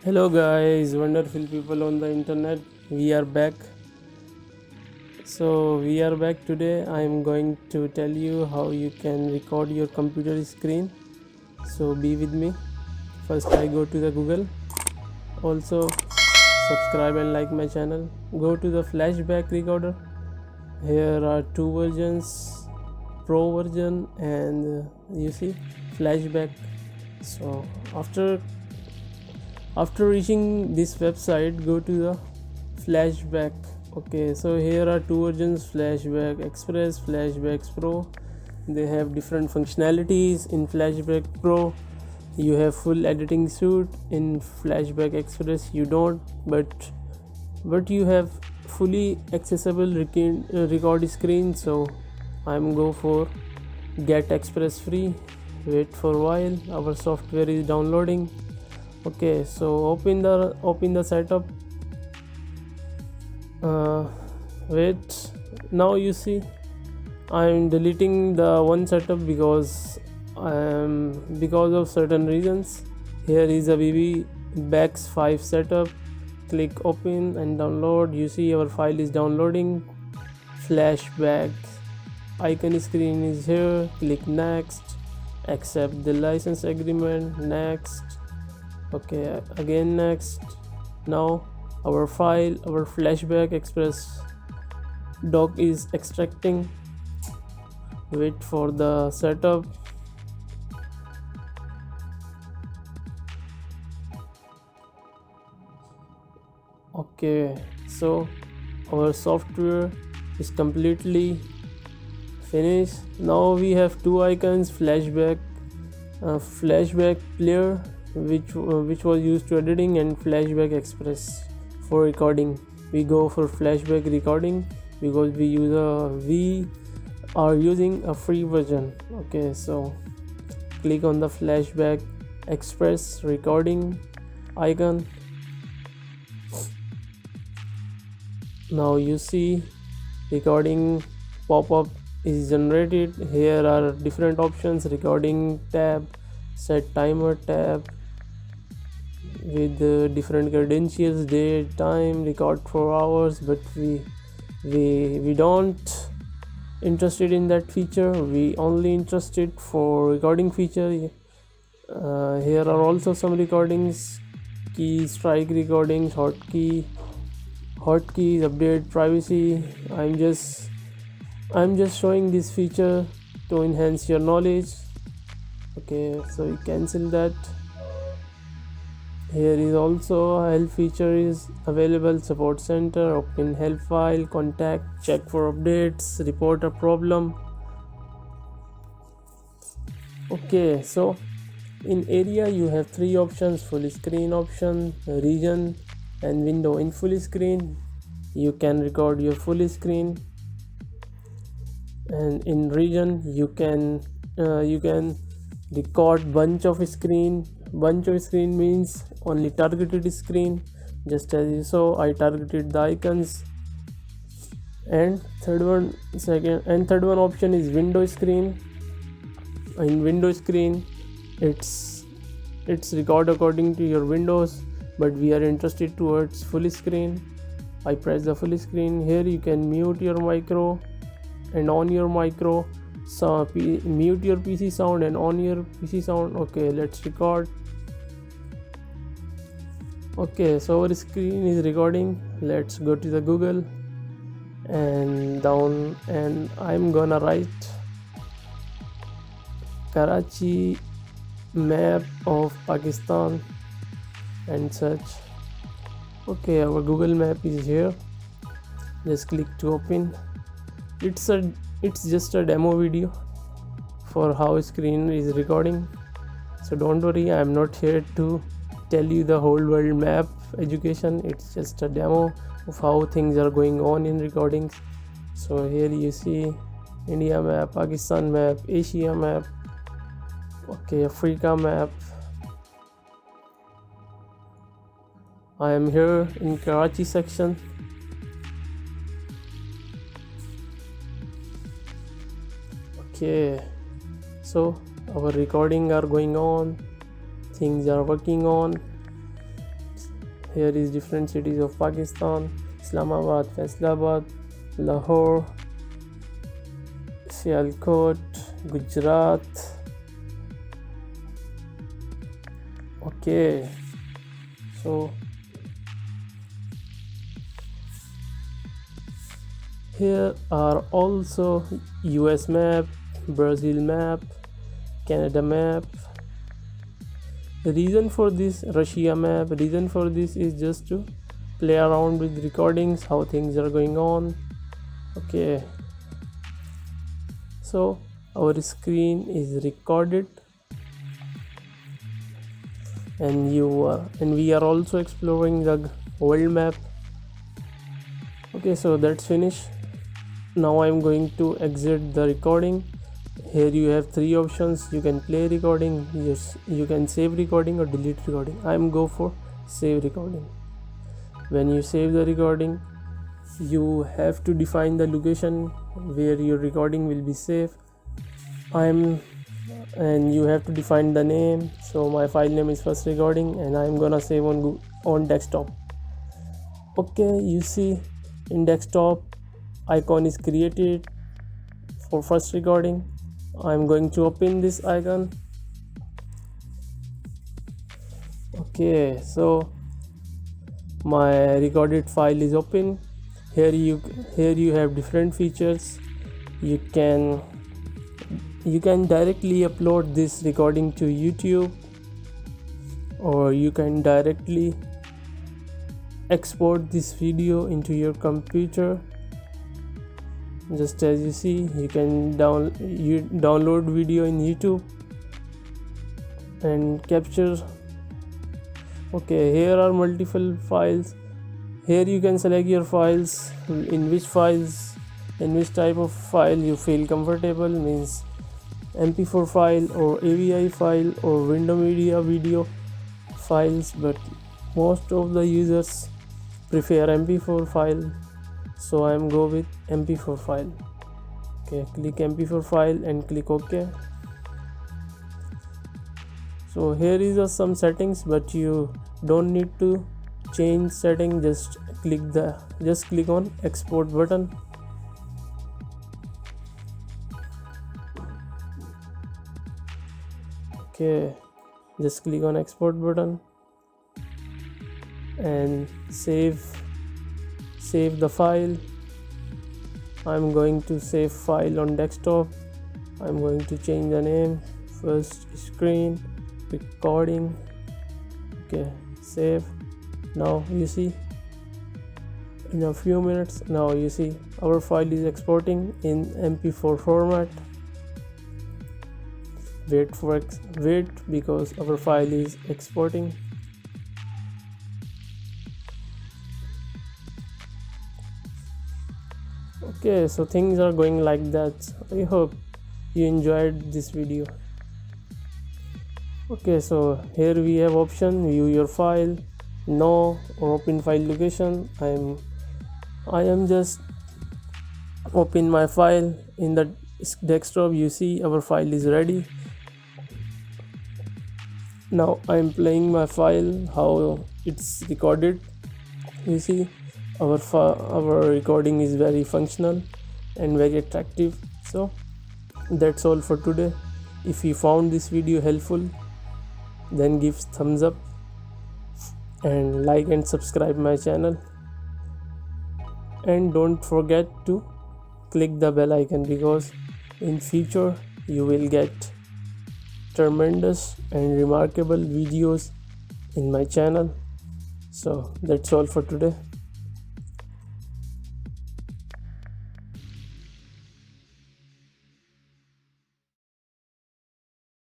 Hello, guys, wonderful people on the internet. We are back. We are back today. I am going to tell you how you can record your computer screen. So, be with me. First, I go to the Google. Also, subscribe and like my channel. Go to the flashback recorder. Here are two versions, pro version and you see flashback. So, after reaching this website, go to the flashback. Okay, so here are two versions: flashback express, flashback pro. They have different functionalities. In flashback pro you have full editing suite. In flashback express you don't, but you have fully accessible record screen. So I'm go for get express free. Wait for a while, our software is downloading. Okay, so open the setup. Wait, now you see I'm deleting the one setup because of certain reasons. Here is a VB 5 setup. Click open and download. You see our file is downloading. Flashback icon screen is here. Click next, accept the license agreement, next. Okay, again next. Now our flashback express doc is extracting. Wait for the setup. Okay, so our software is completely finished. Now we have two icons: flashback player, which was used to editing, and flashback express for recording. We go for flashback recording because we are using a free version. Okay, so click on the flashback express recording icon. Now you see recording pop-up is generated. Here are different options: recording tab, set timer tab with different credentials, date, time, record for hours. But we don't interested in that feature. We only interested for recording feature. Here are also some recordings: key strike recordings, hotkeys, update, privacy. I'm just showing this feature to enhance your knowledge. Okay, so you cancel that. Here is also a help feature is available: support center, open help file, contact, check for updates, report a problem. Okay, so in area you have three options: full screen option, region, and window. In full screen you can record your full screen, and in region you can record bunch of screen. Bunch of screen means only targeted screen. Just as you saw, I targeted the icons. And third one option is window screen. In window screen it's record according to your windows, but we are interested towards full screen. I press the full screen. Here you can mute your micro and on your micro, so mute your PC sound and on your PC sound. Okay, let's record. Okay, so our screen is recording. Let's go to the Google and down, and I'm gonna write Karachi map of Pakistan and search. Okay, our Google map is here. Just click to open. It's just a demo video for how screen is recording, so don't worry, I'm not here to tell you the whole world map education. It's just a demo of how things are going on in recordings. So here you see India map, Pakistan map, Asia map, okay, Africa map. I am here in Karachi section. Okay, so our recording are going on, things are working on. Here is different cities of Pakistan: Islamabad, Faisalabad, Lahore, Sialkot, Gujarat. Okay, so here are also US map, Brazil map, Canada map. The reason for this Russia map, reason for this is just to play around with recordings, how things are going on. Okay, so our screen is recorded, and we are also exploring the world map. Okay, so that's finished. Now I'm going to exit the recording. Here you have three options: you can play recording, yes, you can save recording, or delete recording. I'm go for save recording. When you save the recording, you have to define the location where your recording will be saved. And you have to define the name. So my file name is first recording, and I'm gonna save on desktop. Okay, you see in desktop icon is created for first recording. I'm going to open this icon. Okay, so my recorded file is open. Here you have different features. You can directly upload this recording to YouTube, or you can directly export this video into your computer. Just as you see, you can download video in YouTube and capture. Okay, here are multiple files. Here you can select your files, in which type of file you feel comfortable, means MP4 file or AVI file or window media video files, but most of the users prefer MP4 file, so I'm go with MP4 file. Okay, click MP4 file and click OK. So here is some settings, but you don't need to change setting. Just click on export button. Okay, just click on export button and save the file. I'm going to save file on desktop. I'm going to change the name, first screen recording. Okay, save. Now you see, in a few minutes, now you see our file is exporting in MP4 format. Wait because our file is exporting. Okay, so things are going like that. I hope you enjoyed this video. Okay, so here we have option view your file, no, or open file location. I am just open my file in the desktop. You see our file is ready. Now I'm playing my file, how it's recorded. You see our recording is very functional and very attractive. So that's all for today. If you found this video helpful, then give thumbs up and like and subscribe my channel, and don't forget to click the bell icon, because in future you will get tremendous and remarkable videos in my channel. So that's all for today.